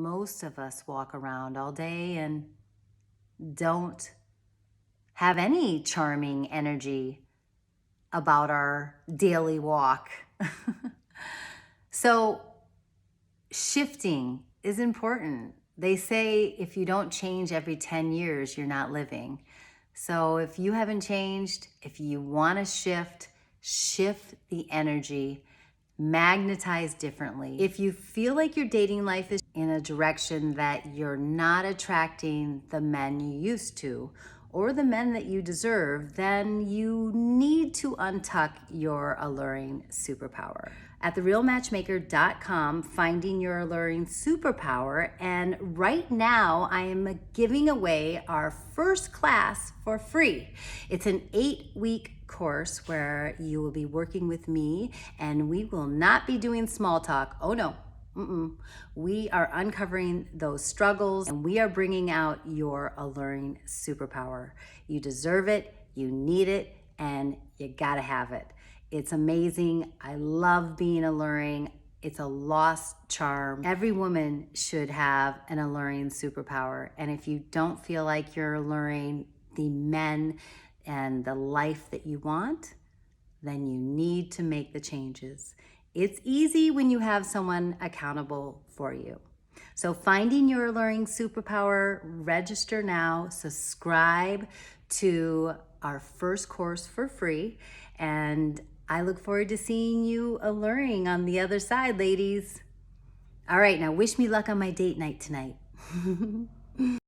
Most of us walk around all day and don't have any charming energy about our daily walk. So shifting is important. They say if you don't change every 10 years, you're not living. So if you haven't changed, if you want to shift the energy, magnetize differently. If you feel like your dating life is in a direction that you're not attracting the men you used to or the men that you deserve, then you need to untuck your alluring superpower. At therealmatchmaker.com, finding your alluring superpower, and right now I am giving away our first class for free. It's an 8-week course where you will be working with me, and we will not be doing small talk. Oh no. We are uncovering those struggles, and we are bringing out your alluring superpower. You deserve it, you need it, and you gotta have it. It's amazing. I love being alluring. It's a lost charm. Every woman should have an alluring superpower. And if you don't feel like you're alluring the men and the life that you want, then you need to make the changes. It's easy when you have someone accountable for you. So finding your alluring superpower, register now, subscribe to our first course for free, and I look forward to seeing you alluring on the other side, ladies. All right, now wish me luck on my date night tonight.